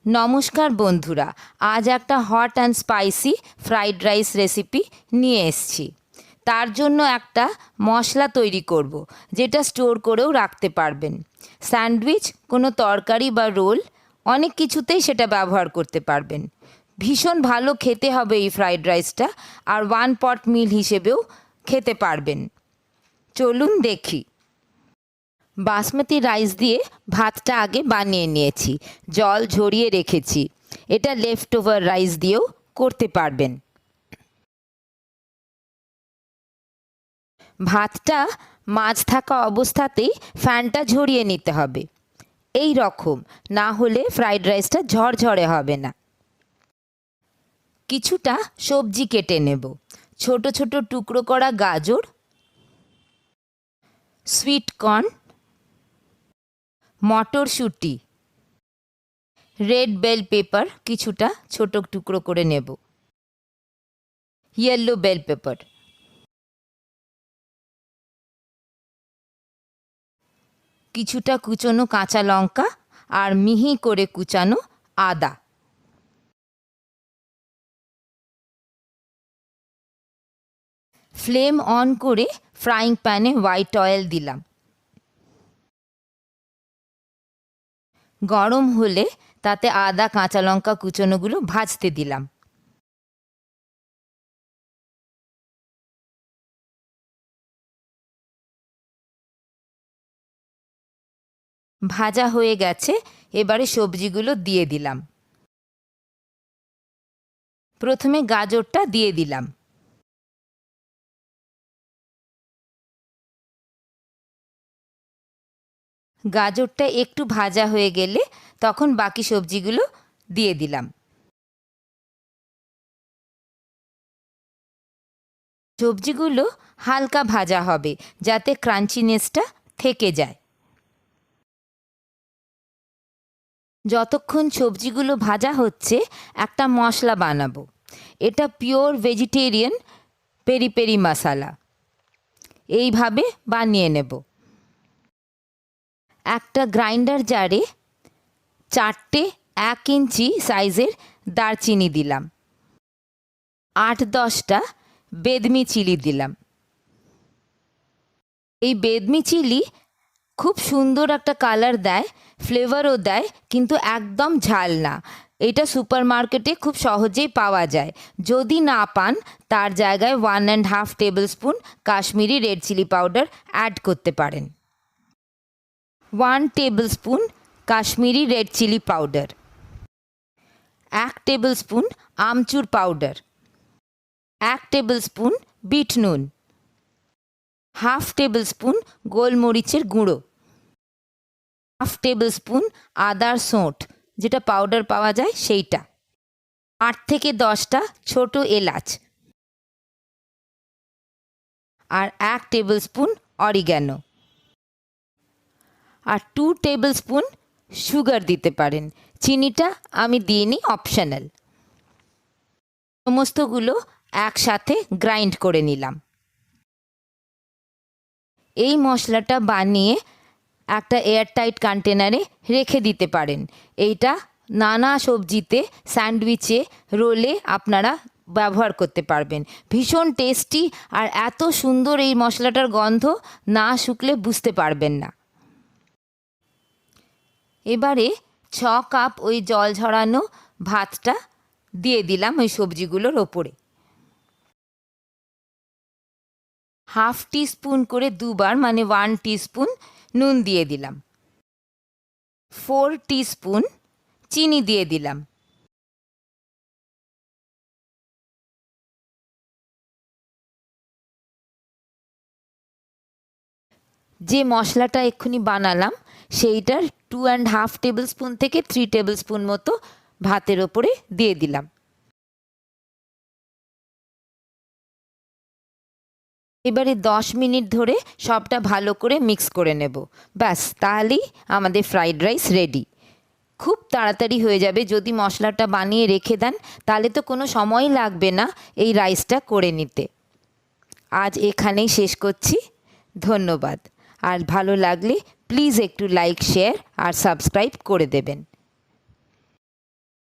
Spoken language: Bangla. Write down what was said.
নমস্কার বন্ধুরা, আজ একটা hot and spicy fried rice recipe নিয়ে এসেছি। তার জন্য একটা মশলা তৈরি করব, যেটা স্টোর করেও রাখতে পারবেন। স্যান্ডউইচ, কোনো তরকারি বা রোল, অনেক কিছুতেই সেটা ব্যবহার করতে পারবেন। ভীষণ ভালো খেতে হবে এই ফ্রাইড রাইসটা, আর ওয়ান পট মিল হিসেবেও খেতে পারবেন। চলুন দেখি। বাসমতি রাইস দিয়ে ভাতটা আগে বানিয়ে নিয়েছি, জল ঝরিয়ে রেখেছি। এটা লেফট ওভার রাইস দিয়েও করতে পারবেন। ভাতটা মাছ থাকা অবস্থাতেই ফ্যানটা ঝরিয়ে নিতে হবে, এই রকম, না হলে ফ্রাইড রাইসটা ঝরঝরে হবে না। কিছুটা সবজি কেটে নেব। ছোট ছোট টুকরো করা গাজর, সুইট কর্ন, মটরশুঁটি, রেড বেল পেপার কিছুটা ছোট টুকরো করে নেব, ইয়েলো বেল পেপার, কিছুটা কুচনো কাঁচা লঙ্কা আর মিহি করে কুচানো আদা। ফ্লেম অন করে ফ্রাইং প্যানে হোয়াইট অয়েল দিলাম। গরম হলে তাতে আদা কাঁচা লঙ্কা কুচনোগুলো ভাজতে দিলাম। ভাজা হয়ে গেছে, এবারে সবজিগুলো দিয়ে দিলাম। প্রথমে গাজরটা দিয়ে দিলাম। গাজরটা একটু ভাজা হয়ে গেলে তখন বাকি সবজিগুলো দিয়ে দিলাম। সবজিগুলো হালকা ভাজা হবে, যাতে ক্রাঞ্চিনেসটা থেকে যায়। যতক্ষণ সবজিগুলো ভাজা হচ্ছে, একটা মশলা বানাবো। এটা পিওর ভেজিটেরিয়ান পেরি পেরি মশলা। এইভাবে বানিয়ে নেব। একটা গ্রাইন্ডার জারে 4টে 1 ইঞ্চি সাইজের দারচিনি দিলাম। 8-10টা বেদমি চিলি দিলাম। এই বেদমি চিলি খুব সুন্দর একটা কালার দেয়, ফ্লেভারও দেয়, কিন্তু একদম ঝাল না। এটা সুপার মার্কেটে খুব সহজেই পাওয়া যায়। যদি না পান, তার জায়গায় 1.5 table spoon Kashmiri red chilli powder add করতে পারেন। 1 table spoon Kashmiri red chilli powder, 1 table spoon amchur powder, 1 table spoon বিট নুন, হাফ টেবিল স্পুন গোলমরিচের গুঁড়ো, হাফ টেবিল স্পুন আদার সোঁট, যেটা পাউডার পাওয়া যায় সেইটা, 8 থেকে 10টা ছোট এলাচ, আর 1 টেবিল স্পুন অরিগ্যানো, আর 2 টেবিল স্পুন সুগার দিতে পারেন। চিনিটা আমি দিইনি, অপশনাল। সমস্তগুলো একসাথে গ্রাইন্ড করে নিলাম। এই মশলাটা বানিয়ে একটা এয়ারটাইট কন্টেনারে রেখে দিতে পারেন। এইটা নানা সবজিতে, স্যান্ডউইচে, রোলে আপনারা ব্যবহার করতে পারবেন। ভীষণ টেস্টি, আর এত সুন্দর এই মশলাটার গন্ধ, না শুকলে বুঝতে পারবেন না। এবারে 6 কাপ ওই জল ঝরানো ভাতটা দিয়ে দিলাম ওই সবজিগুলোর ওপরে। হাফ টিস্পুন করে দুবার, মানে 1 টিস্পুন নুন দিয়ে দিলাম। 4 টিস্পুন চিনি দিয়ে দিলাম। যে মশলাটা এক্ষুনি বানালাম, সেইটার 2.5 টেবিল স্পুন থেকে 3 টেবিল স্পুন মতো ভাতের ওপরে দিয়ে দিলাম। এবারে 10 মিনিট ধরে সবটা ভালো করে মিক্স করে নেব। ব্যাস, তাহলেই আমাদের ফ্রাইড রাইস রেডি। খুব তাড়াতাড়ি হয়ে যাবে। যদি মশলাটা বানিয়ে রেখে দেন, তাহলে তো কোনো সময়ই লাগবে না এই রাইসটা করে নিতে। আজ এখানেই শেষ করছি। ধন্যবাদ। আর ভালো লাগলে প্লিজ একটু লাইক, শেয়ার আর সাবস্ক্রাইব করে দেবেন।